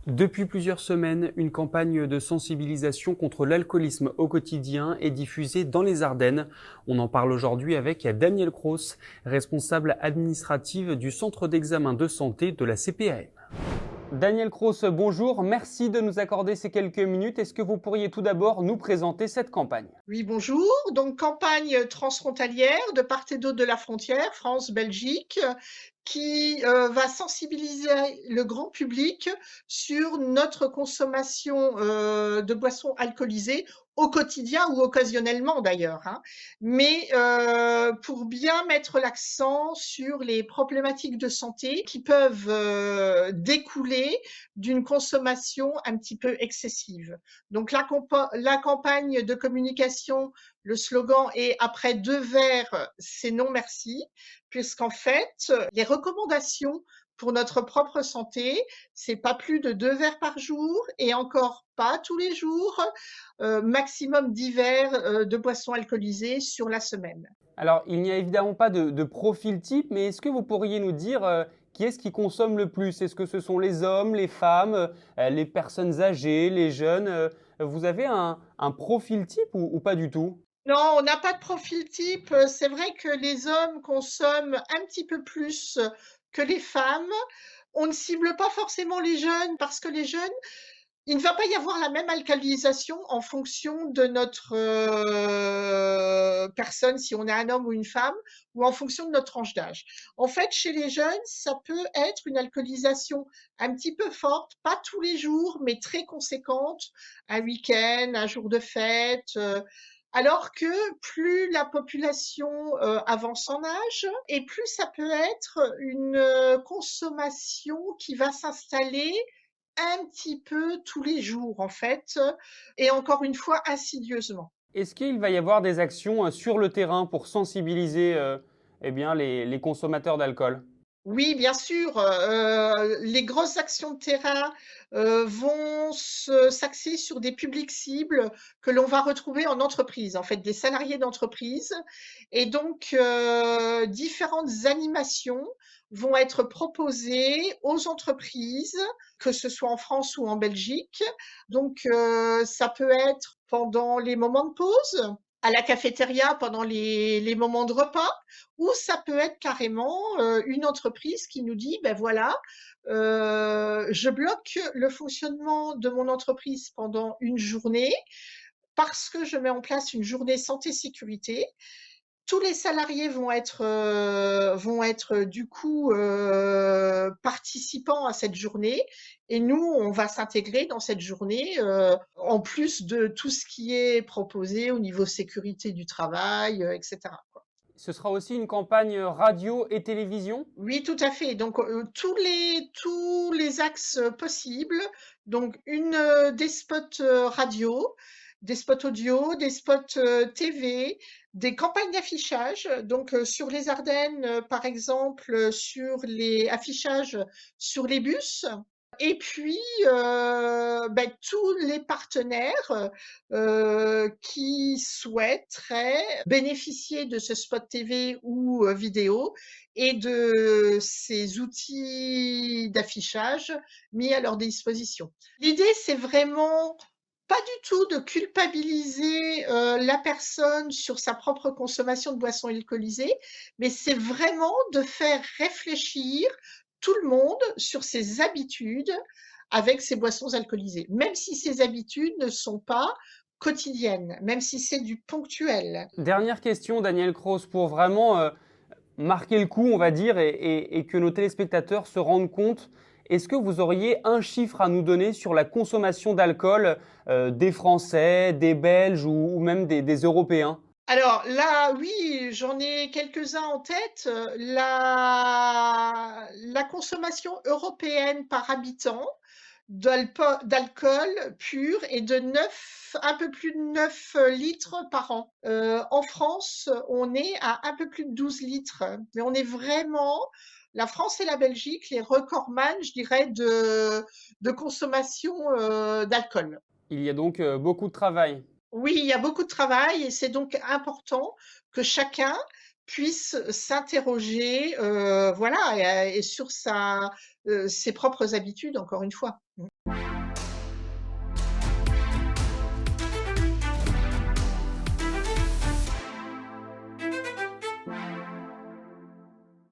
Depuis plusieurs semaines, une campagne de sensibilisation contre l'alcoolisme au quotidien est diffusée dans les Ardennes. On en parle aujourd'hui avec Danielle Cross, responsable administrative du Centre d'examen de santé de la CPAM. Danielle Cross, bonjour. Merci de nous accorder ces quelques minutes. Est-ce que vous pourriez tout d'abord nous présenter cette campagne? Oui, bonjour. Donc, campagne transfrontalière de part et d'autre de la frontière, France-Belgique, qui va sensibiliser le grand public sur notre consommation de boissons alcoolisées au quotidien ou occasionnellement d'ailleurs, hein. Mais pour bien mettre l'accent sur les problématiques de santé qui peuvent découler d'une consommation un petit peu excessive. Donc la campagne de communication, le slogan est après 2 verres, c'est non merci, puisqu'en fait, les recommandations pour notre propre santé, c'est pas plus de 2 verres par jour et encore pas tous les jours, maximum 10 verres, de boissons alcoolisées sur la semaine. Alors, il n'y a évidemment pas de profil type, mais est-ce que vous pourriez nous dire qui est-ce qui consomme le plus? Est-ce que ce sont les hommes, les femmes, les personnes âgées, les jeunes? Vous avez un profil type ou pas du tout? Non, on n'a pas de profil type. C'est vrai que les hommes consomment un petit peu plus que les femmes. On ne cible pas forcément les jeunes parce que les jeunes, il ne va pas y avoir la même alcalinisation en fonction de notre personne, si on est un homme ou une femme, ou en fonction de notre tranche d'âge. En fait, chez les jeunes, ça peut être une alcoolisation un petit peu forte, pas tous les jours, mais très conséquente, un week-end, un jour de fête. Alors que plus la population avance en âge, et plus ça peut être une consommation qui va s'installer un petit peu tous les jours, en fait, et encore une fois, insidieusement. Est-ce qu'il va y avoir des actions sur le terrain pour sensibiliser eh bien, les consommateurs d'alcool? Oui, bien sûr, les grosses actions de terrain, vont s'axer sur des publics cibles que l'on va retrouver en entreprise, en fait, des salariés d'entreprise et donc différentes animations vont être proposées aux entreprises, que ce soit en France ou en Belgique. Donc ça peut être pendant les moments de pause, à la cafétéria pendant les moments de repas, ou ça peut être carrément une entreprise qui nous dit, ben voilà, je bloque le fonctionnement de mon entreprise pendant une journée parce que je mets en place une journée santé-sécurité. Tous les salariés vont être du coup participants à cette journée et nous, on va s'intégrer dans cette journée en plus de tout ce qui est proposé au niveau sécurité du travail, etc. Ce sera aussi une campagne radio et télévision? Oui, tout à fait. Donc, tous les axes possibles. Donc, des spots radio, des spots audio, des spots TV, des campagnes d'affichage. Donc, sur les Ardennes, par exemple, sur les affichages sur les bus. Et puis, tous les partenaires qui souhaiteraient bénéficier de ce spot TV ou vidéo et de ces outils d'affichage mis à leur disposition. L'idée, c'est vraiment pas du tout de culpabiliser la personne sur sa propre consommation de boissons alcoolisées, mais c'est vraiment de faire réfléchir tout le monde sur ses habitudes avec ces boissons alcoolisées, même si ces habitudes ne sont pas quotidiennes, même si c'est du ponctuel. Dernière question, Daniel Cross, pour vraiment marquer le coup, on va dire, et que nos téléspectateurs se rendent compte. Est-ce que vous auriez un chiffre à nous donner sur la consommation d'alcool des Français, des Belges ou même des Européens? Alors là, oui, j'en ai quelques-uns en tête. La consommation européenne par habitant d'alcool pur est de 9, un peu plus de 9 litres par an. En France, on est à un peu plus de 12 litres. Mais on est vraiment, la France et la Belgique, les recordman, je dirais, de consommation d'alcool. Il y a donc beaucoup de travail. Oui, il y a beaucoup de travail et c'est donc important que chacun puisse s'interroger, voilà, et sur ses propres habitudes, encore une fois.